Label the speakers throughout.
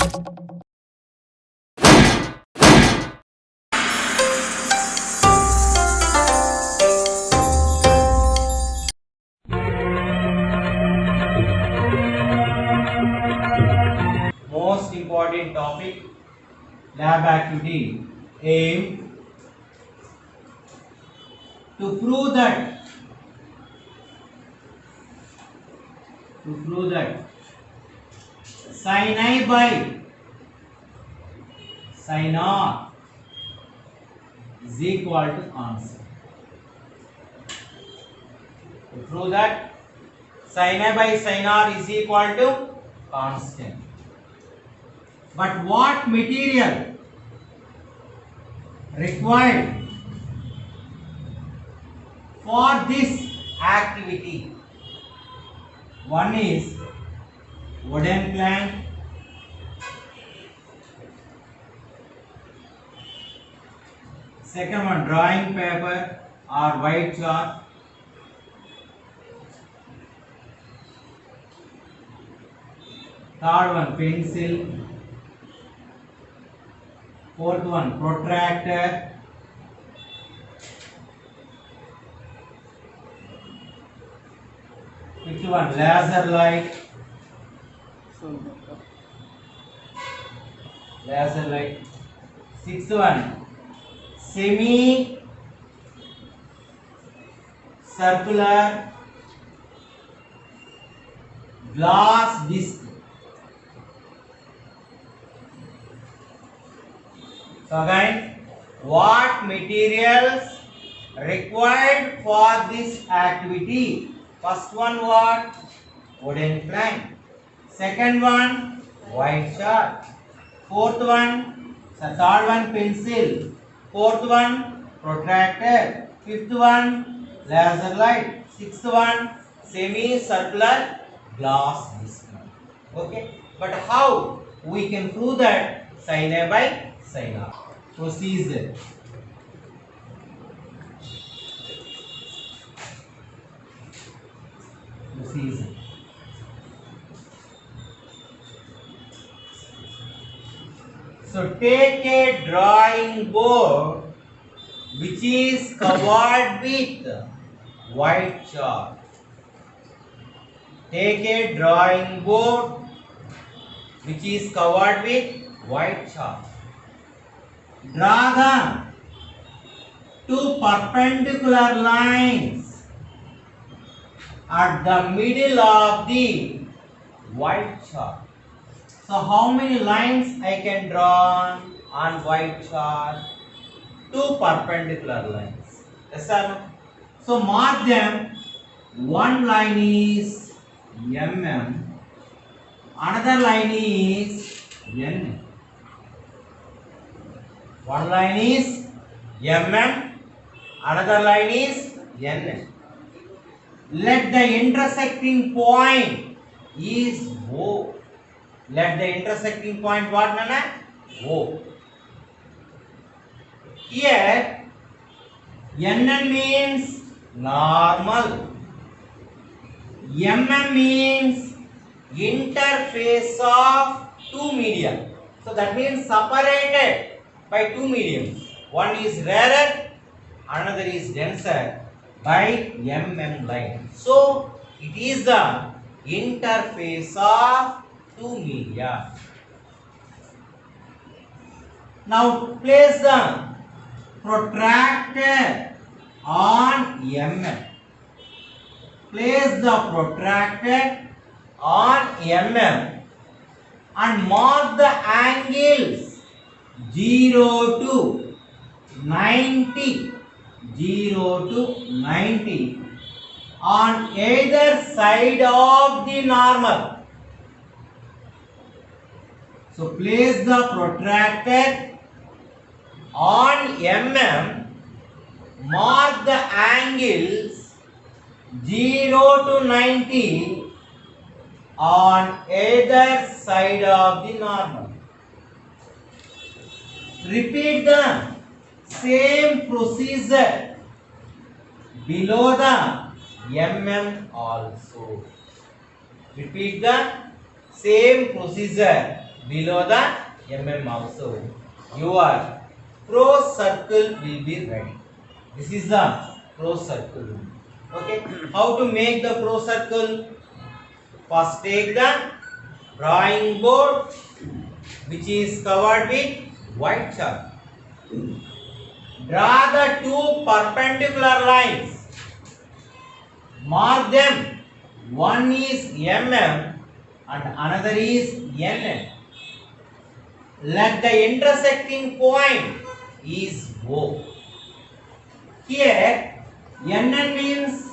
Speaker 1: Most important topic, lab activity. Aim to prove that sin I by sin R is equal to constant. To prove that sin I by sin R is equal to constant. But what material required for this activity? One is wooden plank, second one drawing paper or white chalk, third one pencil, fourth one protractor, fifth one laser light, sixth one semi circular glass disc. So again, what materials required for this activity? First one what? Wooden plank. Second one white chalk. Third one pencil. Fourth one protractor. Fifth one laser light. Sixth one semi-circular glass disc. Okay, but how we can prove that sin A by sin R? Procedure. So take a drawing board which is covered with white chalk. Take a drawing board which is covered with white chalk. Draw the two perpendicular lines at the middle of the white chalk. So how many lines I can draw on white chalk? Two perpendicular lines. Yes or no? So mark them. One line is mm, another line is n. One line is mm, another line is n. Let the intersecting point is O. Let the intersecting point what, Nana? O. Here n means normal. mm means interface of two media. So that means separated by two mediums. One is rarer, another is denser by line. So it is the interface of two media. Now place the protractor on mm. Place the protractor on mm and mark the angles 0 to 90 on either side of the normal. So place the protractor on mm, mark the angles 0 to 90 on either side of the normal. Repeat the same procedure below the mm also. Repeat the same procedure below the mm also. Your cross circle will be ready. This is the cross circle. Okay. How to make the cross circle? First take the drawing board which is covered with white chalk. Draw the two perpendicular lines. Mark them. One is mm and another is nn. Let the intersecting point is O. Here nn means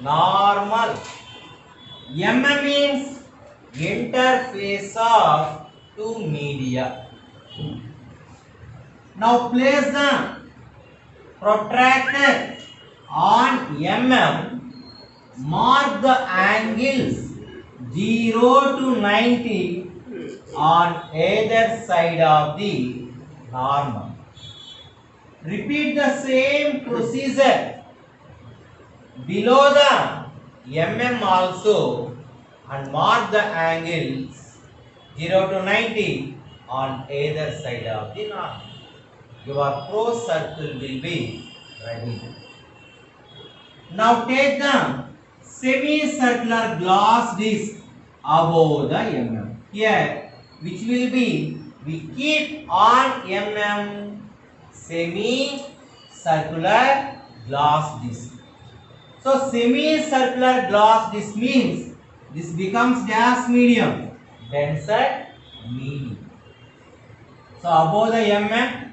Speaker 1: normal. mm means interface of two media. Now place the protractor on mm. Mark the angles 0 to 90 on either side of the normal. Repeat the same procedure below the mm also and mark the angles 0 to 90 on either side of the normal. Your cross circle will be ready. Now take the semicircular glass disc above the mm. Here, which will be, we keep on mm semicircular glass disc. So semicircular glass disc means this becomes gas medium, denser medium. So above the mm,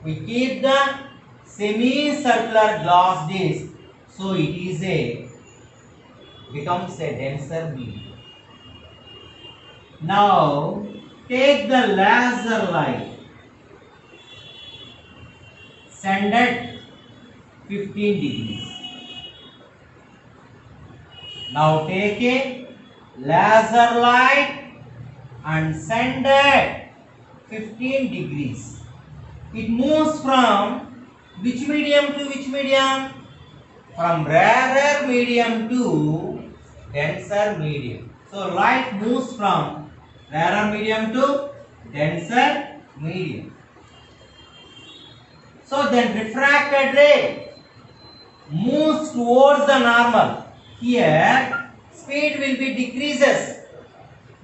Speaker 1: we keep the semicircular glass disc. So it is becomes a denser medium. Now take the laser light, send at 15 degrees. Now take a laser light and send at 15 degrees. It moves from which medium to which medium? From rarer medium to denser medium. So light moves from rarer medium to denser medium. So then refracted ray moves towards the normal. Here speed will be decreases.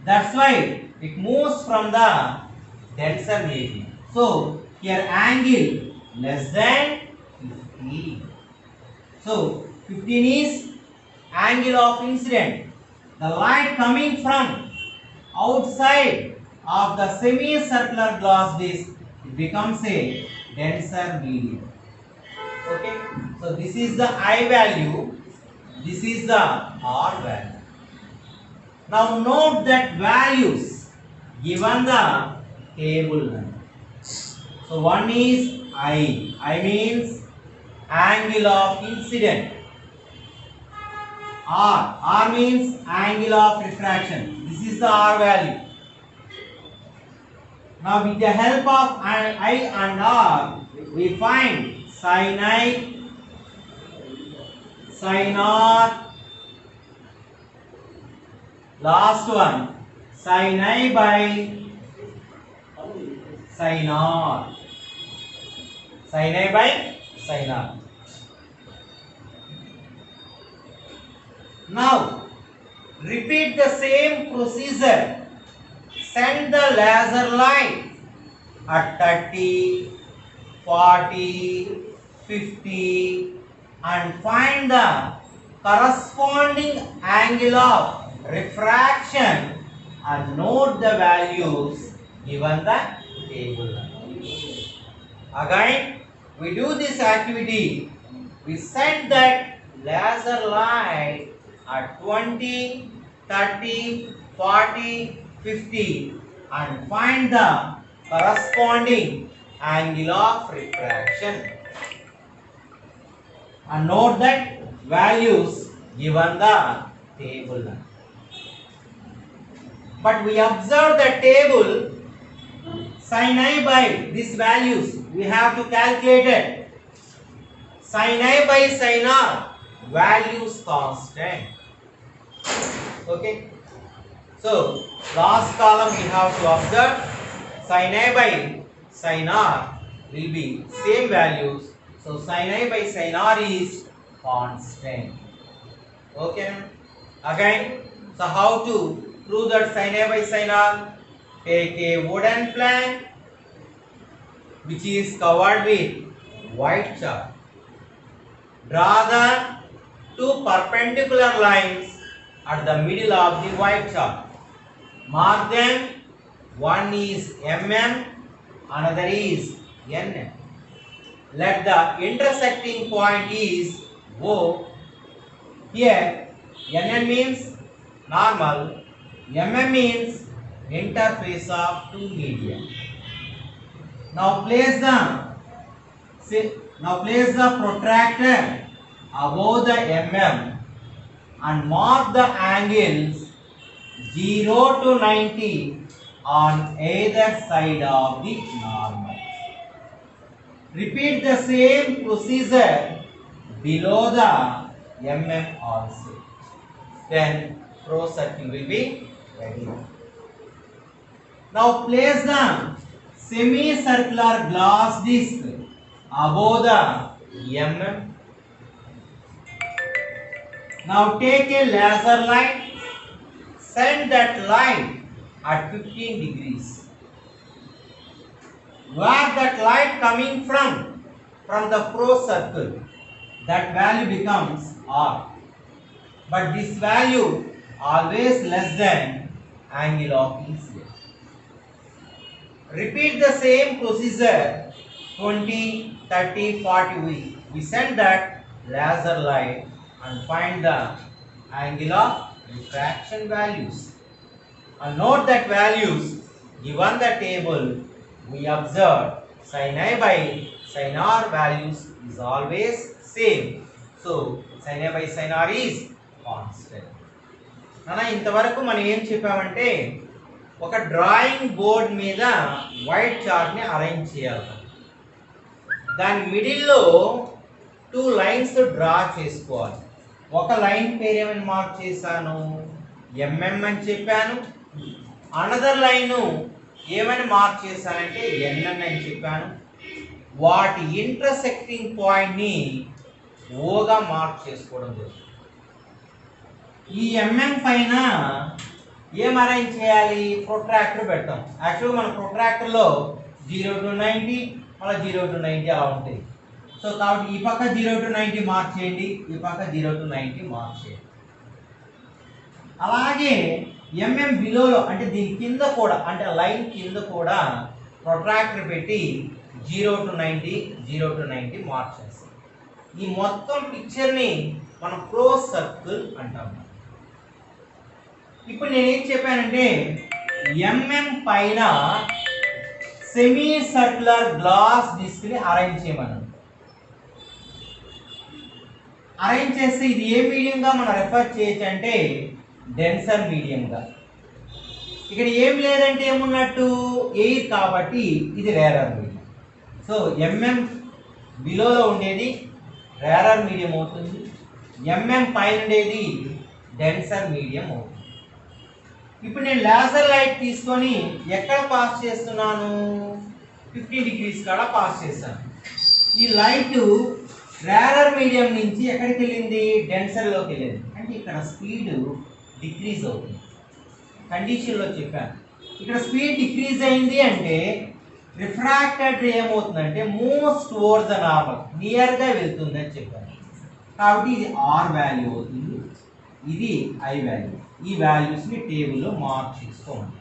Speaker 1: That's why it moves from the denser medium. So here angle less than 15. So 15 is angle of incident. The light coming from outside of the semicircular glass disc, it becomes a denser medium. Okay. So this is the I value. This is the R value. Now note that values given the table. So one is I. I means angle of incident. R means angle of refraction. This is the R value. Now with the help of I and R, we find sin I, sin R, last one sin I by sin R. Sin I by sin R. Now repeat the same procedure. Send the laser light at 30, 40, 50 and find the corresponding angle of refraction and note the values given the table. Again, we do this activity. We set that laser light at 20, 30, 40, 50 and find the corresponding angle of refraction. And note that values given the table. But we observe the table sin I by these values. We have to calculate it. Sin I by sin R values constant. Okay. So last column we have to observe sin A by sin R will be same values. So sin A by sin R is constant. Okay. Again, so how to prove that sin A by sin R? Take a wooden plank which is covered with white chalk. Draw the two perpendicular lines at the middle of the white chalk. Mark them. One is mm, another is nm. Let the intersecting point is O. Here nm means normal, mm means interface of two media. Now place the protractor above the mm and mark the angles 0 to 90 on either side of the normal. Repeat the same procedure below the mm also. Then pro-circle will be ready. Now place the semicircular glass disc above the mm. Now take a laser light, send that light at 15 degrees. Where that light coming from the pro-circle, that value becomes R. But this value always less than angle of incidence. Repeat the same procedure 20, 30, 40. We send that laser light and find the angle of refraction values. And note that values given the table, we observe sin A by sin R values is always same. So sin A by sin R is constant. అలా ఇంతవరకు మనం ఏం చెప్పామంటే ఒక drawing board మీద white చార్ట్ని arrange చేయాలి. దాని మిడిల్లో 2 lines draw చేసుకోవాలి. ఒక లైన్ పేరు ఏమని మార్క్ చేశాను, ఎంఎం అని చెప్పాను. అనదర్ లైను ఏమని మార్క్ చేశానంటే ఎన్ఎన్ అని చెప్పాను. వాటి ఇంటర్సెక్టింగ్ పాయింట్ని ఓగా మార్క్ చేసుకోవడం జరుగుతుంది. ఈ ఎంఎం పైన ఏం అరేంజ్ చేయాలి, ప్రొట్రాక్టర్ పెడతాం. యాక్చువల్గా మన ప్రొట్రాక్టర్లో 0 to 90 మళ్ళీ 0 to 90 అలా ఉంటాయి. సో కాబట్టి ఈ పక్క 0 to 90 మార్క్ చేయండి, ఈ పక్క 0 to 90 మార్క్ చేయండి. అలాగే ఎంఎం బిలోలో అంటే దీని కింద కూడా అంటే లైన్ కింద కూడా ప్రొట్రాక్టర్ పెట్టి 0 to 90 మార్క్ చేస్తాం. ఈ మొత్తం పిక్చర్ని మనం ప్రో సర్కిల్ అంటాం. ఇప్పుడు నేనేం చెప్పానంటే ఎంఎం పైన సెమీ సర్క్యులర్ గ్లాస్ డిస్క్ని అరేంజ్ చేయమన్నాను. అరేంజ్ చేస్తే ఇది ఏ మీడియంగా మనం రెఫర్ చేయొచ్చు అంటే డెన్సర్ మీడియంగా. ఇక్కడ ఏం లేదంటే ఏమున్నట్టు ఎయిర్ కాబట్టి ఇది రేరర్ మీడియం. సో ఎంఎం బిలోలో ఉండేది రేరర్ మీడియం అవుతుంది, ఎంఎం పైన ఉండేది డెన్సర్ మీడియం అవుతుంది. ఇప్పుడు నేను లేజర్ లైట్ తీసుకొని ఎక్కడ పాస్ చేస్తున్నాను, 50 degrees కాడ పాస్ చేస్తాను. ఈ లైట్ రేరర్ మీడియం నుంచి ఎక్కడికి వెళ్ళింది, డెన్సర్లోకి వెళ్ళింది. అంటే ఇక్కడ స్పీడ్ డిక్రీజ్ అవుతుంది. కండిషన్లో చెప్పాను, ఇక్కడ స్పీడ్ డిక్రీజ్ అయింది అంటే రిఫ్రాక్టెడ్ ఏమవుతుందంటే మూవ్స్ టువర్డ్స్ ద నార్మల్, నియర్గా వెళ్తుంది అని చెప్పాను. కాబట్టి ఇది ఆర్ వాల్యూ అవుతుంది, ఇది ఐ వాల్యూ. ఈ వాల్యూస్ని టేబుల్లో మార్క్ చేసుకోండి.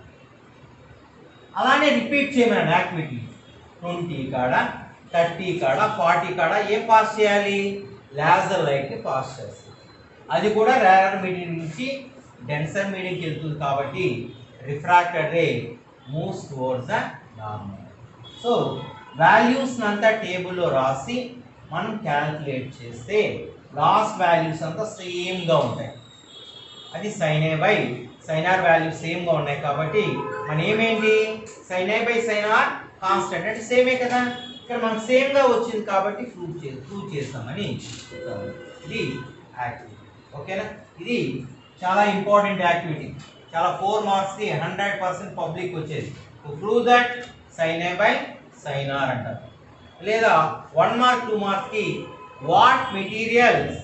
Speaker 1: అలానే రిపీట్ చేయమని యాక్టివిటీ 20 కాడ 30 కాడ 40 కాడ ఏం పాస్ చేయాలి, లేజర్ లైట్ని పాస్ చేస్తాం. అది కూడా రేరర్ మీడియం నుంచి డెన్సర్ మీడియంకి వెళ్తుంది కాబట్టి refracted ray moves towards the normal. So values అంతా టేబుల్లో రాసి మనం క్యాల్కులేట్ చేస్తే లాస్ట్ వాల్యూస్ అంతా సేమ్గా ఉంటాయి. అది sine A by sine R values సేమ్గా ఉన్నాయి కాబట్టి మన ఏమేంటి, sine A by sine R constant అంటే సేమే కదా. ఇక్కడ మనకు సేమ్గా వచ్చింది కాబట్టి ప్రూవ్ చేస్తామని ఇది యాక్టివిటీ. ఓకేనా, ఇది చాలా ఇంపార్టెంట్ యాక్టివిటీ. చాలా 4 మార్క్స్ కి 100% పబ్లిక్ వచ్చేది. To prove that sin A by sin R అంటారు. లేదా 1 మార్క్ 2 మార్క్స్ కి what materials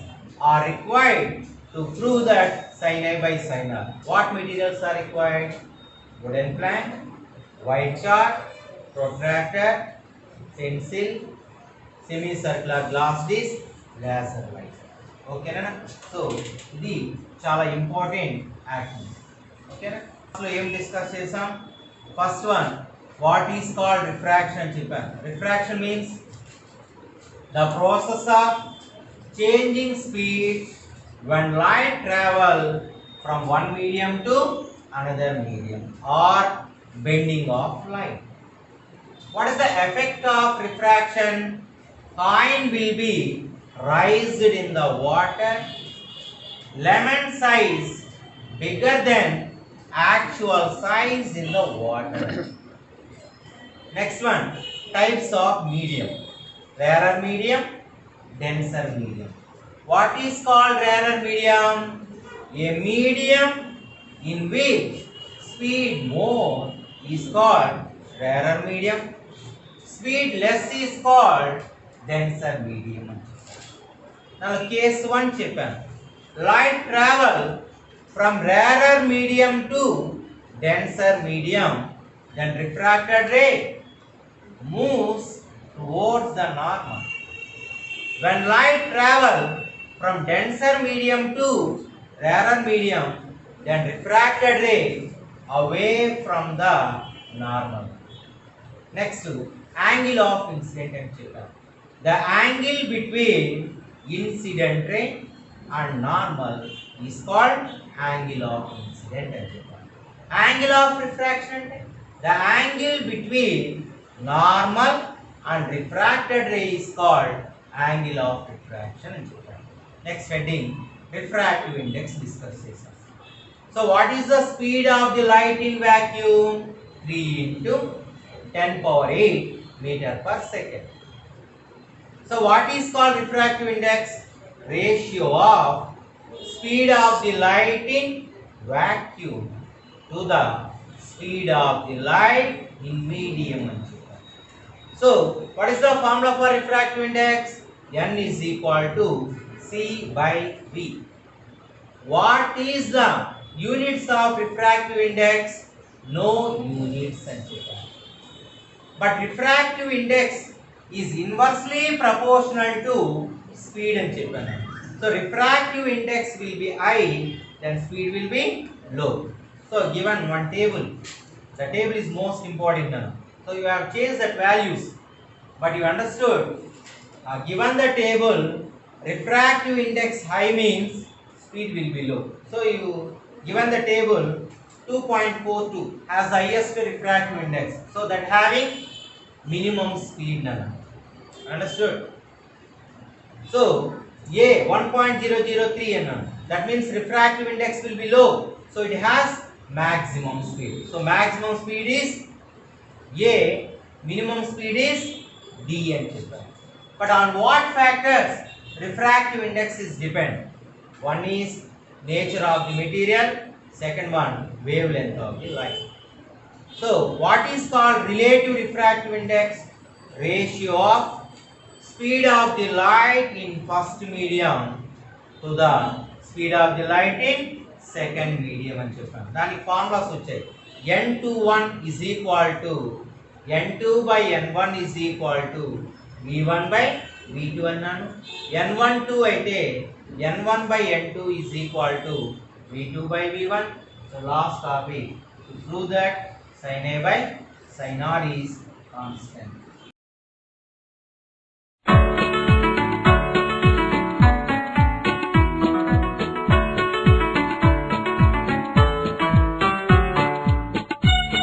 Speaker 1: are required to prove that sin A by sin R. What materials are required? Wooden plank, white chart, protractor, pencil, semi circular glass disc, laser light. ఓకేనా? So ఇది చాలా important activity. ఓకేనా? అసలు ఏం discuss చేసాం? First one, what is called refraction అని చెప్పాను. Refraction means the process of changing speed when light travel from one medium to another medium or bending of light. What is the effect of refraction? Coin will be raised in the water, lemon size bigger than actual size in the water. Next one, types of medium. Rarer medium, denser medium. What is called rarer medium? A medium in which speed more is called rarer medium. Speed less is called denser medium. Now case 1 చెప్పాను. Light travel from rarer medium to denser medium, then refracted ray moves towards the normal. When light travel from denser medium to rarer medium, then refracted ray away from the normal. Next, angle of incident and చెప్పాను. The angle between incident ray and normal is called angle of incident and చెప్పాను. Angle of refraction అంటే the angle between normal and refracted ray is called angle of refraction and చెప్పాను. Next heading, refractive index discuss చేసాం. So what is the speed of the light in vacuum? 3 into 10 power 8 meter per second. So what is called refractive index? Ratio of speed of the light in vacuum to the speed of the light in medium. So what is the formula for refractive index? N is equal to C by V. What is the units of refractive index? No units and చెప్పాను. But refractive index is inversely proportional to speed and చెప్పాను. So refractive index will be high, then speed will be low. So given one table, the table is most important now. So you have changed that values, but you understood. Given the table, refractive index high means speed will be low. So you given the table 2.42 has the highest refractive index, so that having minimum speed nana. Understood? So A 1.003 nana, that means refractive index will be low, so it has maximum speed. So maximum speed is A, minimum speed is D and చెప్పాను. But on what factors refractive index is depend? One is nature of the material, second one wavelength of the light. So what is called relative refractive index? Ratio of speed of the light in first medium to the speed of the light in second medium అని చెప్పాను. దానికి formulas వచ్చాయి. N21 is equal to N2 by N1 is equal to V1 by V2 అన్నాను. N12 అయితే N1 by N2 is equal to V2 by V1. So last topic, to prove that sin A by sin R is constant.